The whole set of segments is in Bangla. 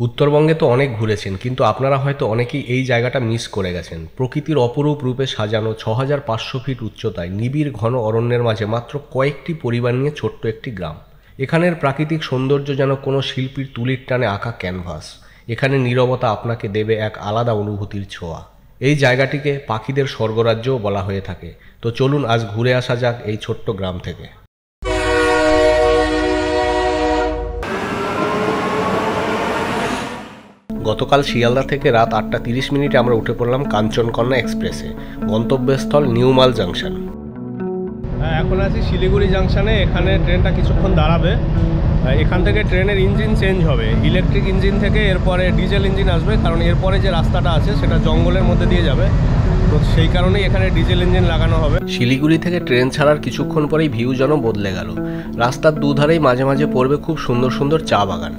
উত্তরবঙ্গে তো অনেক ঘুরেছেন, কিন্তু আপনারা হয়তো অনেকেই এই জায়গাটা মিস করে গেছেন। প্রকৃতির অপরূপ রূপে সাজানো 6500 ফিট উচ্চতায় নিবিড় ঘন অরণ্যের মাঝে মাত্র কয়েকটি পরিবার নিয়ে ছোট্ট একটি গ্রাম। এখানের প্রাকৃতিক সৌন্দর্য যেন কোনো শিল্পীর তুলির টানে আঁকা ক্যানভাস। এখানে নীরবতা আপনাকে দেবে এক আলাদা অনুভূতির ছোঁয়া। এই জায়গাটিকে পাখিদের স্বর্গরাজ্যও বলা হয়ে থাকে। তো চলুন আজ ঘুরে আসা যাক এই ছোট্ট গ্রাম থেকে। গতকাল শিয়ালদা থেকে রাত 8:30 আমরা উঠে পড়লাম কাঞ্চনকন্যা এক্সপ্রেসে। গন্তব্যস্থল নিউমাল জাংশন। এখন আছি শিলিগুড়ি জাংশনে। এখানে ট্রেনটা কিছুক্ষণ দাঁড়াবে। এখান থেকে ট্রেনের ইঞ্জিন চেঞ্জ হবে, ইলেকট্রিক ইঞ্জিন থেকে এরপরে ডিজেল ইঞ্জিন আসবে, কারণ এরপরে যে রাস্তাটা আছে সেটা জঙ্গলের মধ্যে দিয়ে যাবে, তো সেই কারণেই এখানে ডিজেল ইঞ্জিন লাগানো হবে। শিলিগুড়ি থেকে ট্রেন ছাড়ার কিছুক্ষণ পরেই ভিউ যেন বদলে গেল। রাস্তার দুধারেই মাঝে মাঝে পড়বে খুব সুন্দর সুন্দর চা বাগান।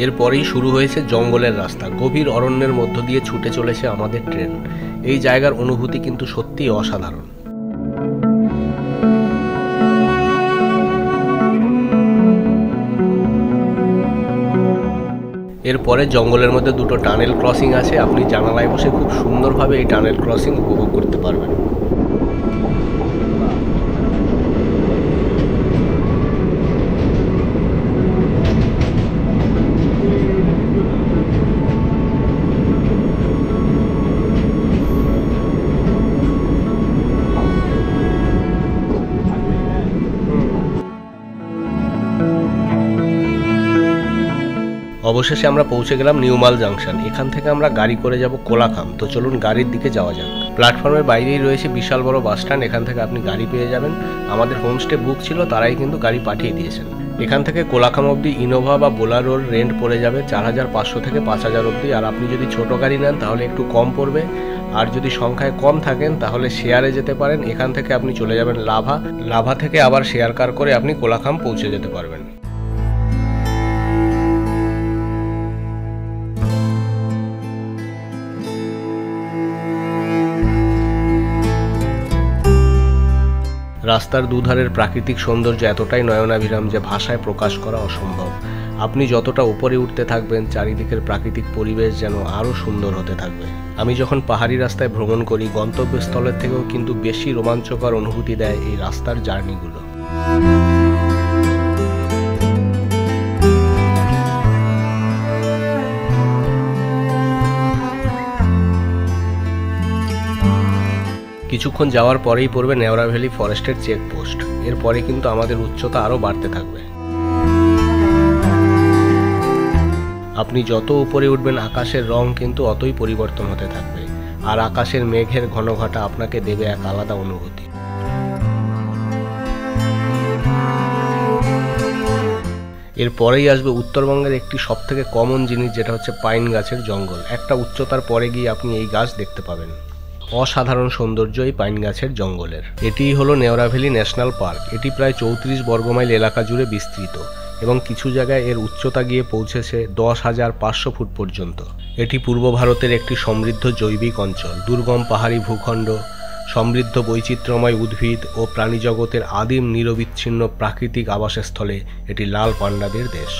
এরপরেই শুরু হয়েছে জঙ্গলের রাস্তা। গভীর অরণ্যের মধ্য দিয়ে ছুটে চলেছে আমাদের ট্রেন। এই জায়গার অনুভূতি কিন্তু সত্যিই অসাধারণ। এরপরে জঙ্গলের মধ্যে দুটো টানেল ক্রসিং আছে। আপনি জানালায় বসে খুব সুন্দরভাবে এই টানেল ক্রসিং উপভোগ করতে পারবেন। অবশেষে আমরা পৌঁছে গেলাম নিউমাল জাংশন। এখান থেকে আমরা গাড়ি করে যাব কোলাখাম। তো চলুন গাড়ির দিকে যাওয়া যাক। প্ল্যাটফর্মের বাইরেই রয়েছে বিশাল বড় বাস স্ট্যান্ড। এখান থেকে আপনি গাড়ি পেয়ে যাবেন। আমাদের হোমস্টে বুক ছিল, তারাই কিন্তু গাড়ি পাঠিয়ে দিয়েছেন। এখান থেকে কোলাখাম অবধি ইনোভা বা বোলারোর রেন্ট পড়ে যাবে 4500 থেকে 5000 অবধি। আর আপনি যদি ছোট গাড়ি নেন তাহলে একটু কম পড়বে। আর যদি সংখ্যায় কম থাকেন তাহলে শেয়ারে যেতে পারেন। এখান থেকে আপনি চলে যাবেন লাভা থেকে আবার শেয়ার কার করে আপনি কোলাখাম পৌঁছে যেতে পারবেন। রাস্তার দুধারের প্রাকৃতিক সৌন্দর্য এতটাই নয়নাভিরাম যে ভাষায় প্রকাশ করা অসম্ভব। আপনি যতটা উপরে উঠতে থাকবেন চারিদিকের প্রাকৃতিক পরিবেশ যেন আরও সুন্দর হতে থাকবে। আমি যখন পাহাড়ি রাস্তায় ভ্রমণ করি গন্তব্যস্থলের থেকেও কিন্তু বেশি রোমাঞ্চকর অনুভূতি দেয় এই রাস্তার জার্নিগুলো। কিছুক্ষণ যাওয়ার পরেই পড়বে নেওড়া ভ্যালি ফরেস্টের চেকপোস্ট। এরপরে কিন্তু আমাদের উচ্চতা আরও বাড়তে থাকবে। আপনি যত উপরে উঠবেন আকাশের রং কিন্তু অতই পরিবর্তন হতে থাকবে। আর আকাশের মেঘের ঘনঘটা আপনাকে দেবে এক আলাদা অনুভূতি। এরপরেই আসবে উত্তরবঙ্গের একটি সবথেকে কমন জিনিস, যেটা হচ্ছে পাইন গাছের জঙ্গল। একটা উচ্চতার পরে গিয়ে আপনি এই গাছ দেখতে পাবেন। অসাধারণ সৌন্দর্য এই পাইন গাছের জঙ্গলের। এটিই হলো নেওড়া ভ্যালি ন্যাশনাল পার্ক। এটি প্রায় 34 বর্গমাইল এলাকা জুড়ে বিস্তৃত এবং কিছু জায়গায় এর উচ্চতা গিয়ে পৌঁছেছে 10,500 ফুট পর্যন্ত। এটি পূর্ব ভারতের একটি সমৃদ্ধ জৈবিক অঞ্চল। দুর্গম পাহাড়ি ভূখণ্ড, সমৃদ্ধ বৈচিত্র্যময় উদ্ভিদ ও প্রাণীজগতের আদিম নিরবিচ্ছিন্ন প্রাকৃতিক আবাসস্থলে এটি লাল পান্ডাদের দেশ।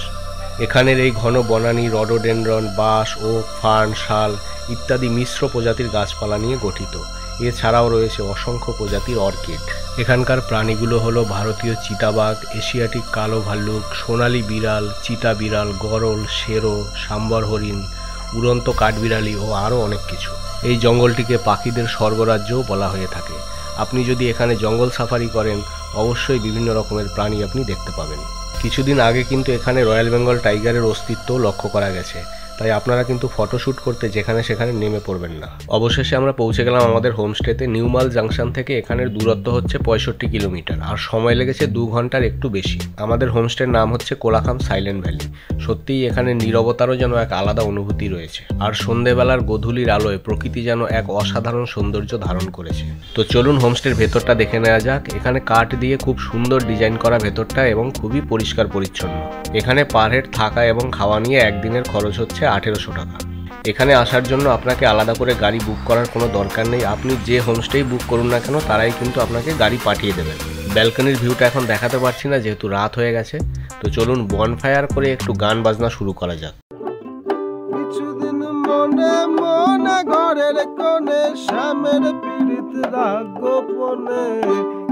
এখানের এই ঘন বনানী রডোডেনড্রন, বাঁশ, ওক, ফার্ন, শাল ইত্যাদি মিশ্র প্রজাতির গাছপালা নিয়ে গঠিত। এছাড়াও রয়েছে অসংখ্য প্রজাতির অর্কিড। এখানকার প্রাণীগুলো হলো ভারতীয় চিতাবাঘ, এশিয়াটিক কালো ভাল্লুক, সোনালী বিড়াল, চিতা বিড়াল, গরল, শেরো, সাম্বর হরিণ, উড়ন্ত কাঠবিড়ালি ও আরও অনেক কিছু। এই জঙ্গলটিকে পাখিদের স্বর্গরাজ্যও বলা হয়ে থাকে। আপনি যদি এখানে জঙ্গল সাফারি করেন অবশ্যই বিভিন্ন রকমের প্রাণী আপনি দেখতে পাবেন। কিছুদিন আগে কিন্তু এখানে রয়্যাল বেঙ্গল টাইগারের অস্তিত্বও লক্ষ্য করা গেছে। তাই আপনারা কিন্তু ফটোশ্যুট করতে যেখানে সেখানে নেমে পড়বেন না। অবশেষে আমরা পৌঁছে গেলাম আমাদের হোমস্টেতে। নিউমাল জাংশন থেকে এখানের দূরত্ব হচ্ছে 65 কিলোমিটার, আর সময় লেগেছে 2 ঘন্টার একটু বেশি। আমাদের হোমস্টের নাম হচ্ছে কোলাখাম সাইলেন্ট ভ্যালি। সত্যিই এখানে নীরবতারও যেন এক আলাদা অনুভূতি রয়েছে, আর সন্ধেবেলার গধূলির আলোয় প্রকৃতি যেন এক অসাধারণ সৌন্দর্য ধারণ করেছে। তো চলুন হোমস্টের ভেতরটা দেখে নেওয়া যাক। এখানে কাঠ দিয়ে খুব সুন্দর ডিজাইন করা ভেতরটা এবং খুবই পরিষ্কার পরিচ্ছন্ন। এখানে পার হেড থাকা এবং খাওয়া নিয়ে একদিনের খরচ হচ্ছে 1800 টাকা। এখানে আসার জন্য আপনাকে আলাদা করে গাড়ি বুক করার কোনো দরকার নেই। আপনি যে হোমস্টেই বুক করুন না কেন তারাই কিন্তু আপনাকে গাড়ি পাঠিয়ে দেবেন। ব্যালকনির ভিউটা এখন দেখাতে পারছি না যেহেতু রাত হয়ে গেছে। তো চলুন বনফায়ার করে একটু গান বাজনা শুরু করা যাক। কিছুদিন মনে মনে ঘরের কোণে শ্যামের পীড়িত রাগ গোপনে,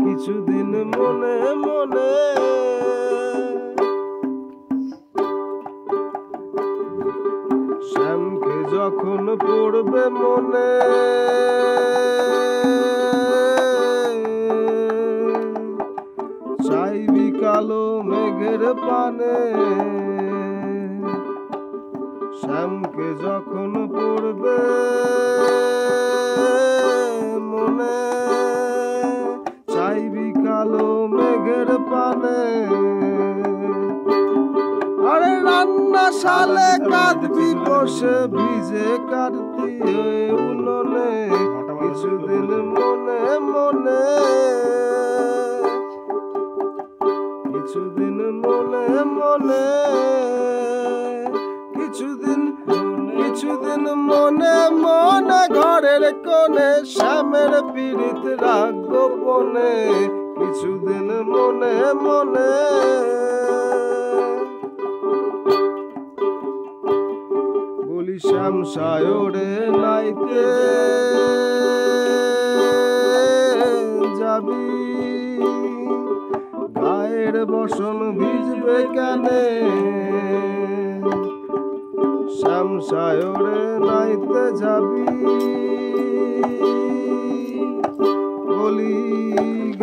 কিছুদিন মনে মনে শ্যামকে যখন পড়বে মনে, চাইবি কালো মেঘের পানে। শ্যামকে যখন পড়বে মনে, চাইবি কালো মেঘের পানে। আরে রান্না শালে কাঁদবি বসে ভিজে কাটতি উনুনে, কিছুদিন মনে মনে, কিছুদিন মনে মনে, কিছুদিন মনে মনে ঘরের কোণে শ্যামের পীড়িত রাগ গোপনে, কিছুদিন মনে মনে। বলি শ্যাম সায়রে নাইতে যাবি, গায়ের বসন ভিজবে কেনে। শ্যাম সায়রে নাইতে যাবি, বলি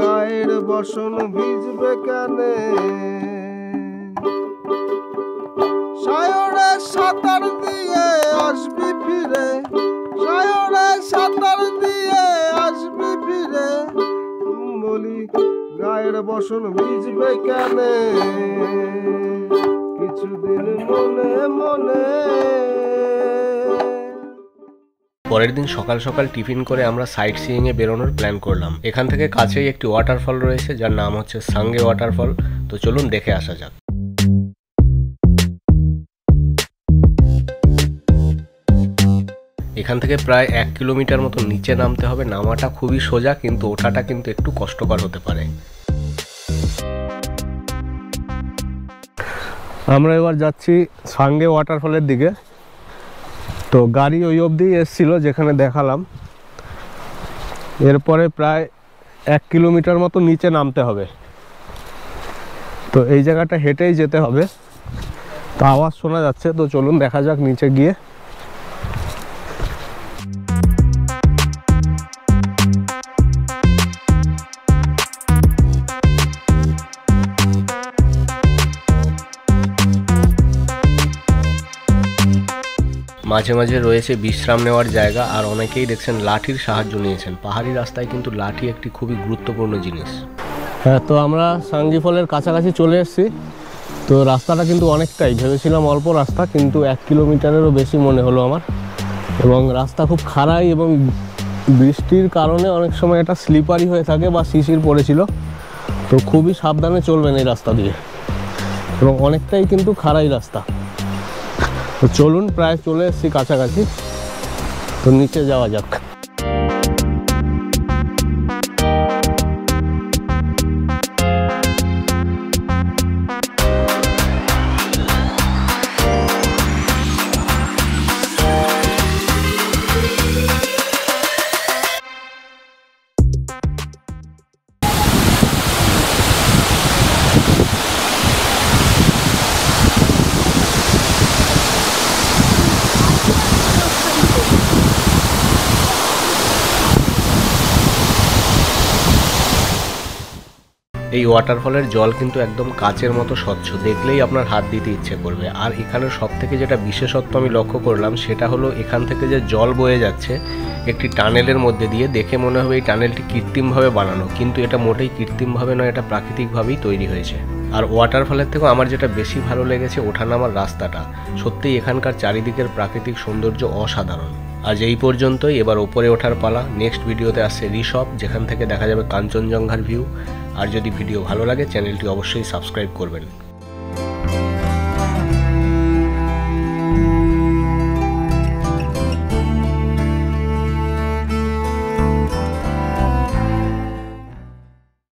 গায়ের বসন ভিজবে কেনে। সায়রে সাঁতার দিয়ে আসবি ফিরে, সায়রে সাঁতার দিয়ে আসবি ফিরে, বলি গায়ের বসন ভিজবে কেনে, কিছুদিন মনে মনে। পরের দিন সকাল সকাল টিফিন করে আমরা সাইট সিইংয়ে বেরোনোর প্ল্যান করলাম। এখান থেকে কাছেই একটি ওয়াটারফল রয়েছে যার নাম হচ্ছে সাঙ্গে ওয়াটারফল। তো চলুন দেখে আসা যাক। এখান থেকে প্রায় 1 কিলোমিটার মতো নিচে নামতে হবে। নামাটা খুবই সোজা, কিন্তু ওঠাটা কিন্তু একটু কষ্টকর হতে পারে। আমরা এবার যাচ্ছি সাঙ্গে ওয়াটারফলের দিকে। তো গাড়ি ওই অবধি এসছিল যেখানে দেখালাম, এরপরে প্রায় 1 কিলোমিটার মতো নিচে নামতে হবে। তো এই জায়গাটা হেঁটেই যেতে হবে। তো আওয়াজ শোনা যাচ্ছে, তো চলুন দেখা যাক নিচে গিয়ে। মাঝে মাঝে রয়েছে বিশ্রাম নেওয়ার জায়গা, আর অনেকেই দেখছেন লাঠির সাহায্য নিয়েছেন। পাহাড়ি রাস্তায় কিন্তু লাঠি একটি খুবই গুরুত্বপূর্ণ জিনিস। হ্যাঁ, তো আমরা সাঙ্গি ফলের কাছাকাছি চলে এসেছি। তো রাস্তাটা কিন্তু অনেকটাই, ভেবেছিলাম অল্প রাস্তা, কিন্তু 1 কিলোমিটারেরও বেশি মনে হলো আমার। এবং রাস্তা খুব খাড়াই এবং বৃষ্টির কারণে অনেক সময় এটা স্লিপারি হয়ে থাকে বা শিশির পড়েছিল। তো খুবই সাবধানে চলবেন এই রাস্তা দিয়ে, এবং অনেকটাই কিন্তু খাড়াই রাস্তা। তো চলুন, প্রায় চলে এসেছি কাছাকাছি। তো নিচে যাওয়া যাক। এই ওয়াটারফলের জল কিন্তু একদম কাচের মতো স্বচ্ছ, দেখলেই আপনার হাত দিতে ইচ্ছে করবে। আর এখানের সব থেকে যেটা বিশেষত্ব আমি লক্ষ্য করলাম সেটা হলো এখান থেকে যে জল বয়ে যাচ্ছে একটি টানেলের মধ্যে দিয়ে, দেখে মনে হবে এই টানেলটি কৃত্রিমভাবে বানানো, কিন্তু এটা মোটেই কৃত্রিমভাবে নয়, এটা প্রাকৃতিকভাবেই তৈরি হয়েছে। আর ওয়াটারফলের থেকেও আমার যেটা বেশি ভালো লেগেছে ওঠানামার রাস্তাটা, সত্যিই এখানকার চারিদিকের প্রাকৃতিক সৌন্দর্য অসাধারণ। আজ এই পর্যন্তই, এবার ওপরে ওঠার পালা। নেক্সট ভিডিওতে আসছে ঋষভ, যেখান থেকে দেখা যাবে কাঞ্চনজঙ্ঘার ভিউ। আর যদি ভিডিও ভালো লাগে চ্যানেলটি অবশ্যই সাবস্ক্রাইব করবেন।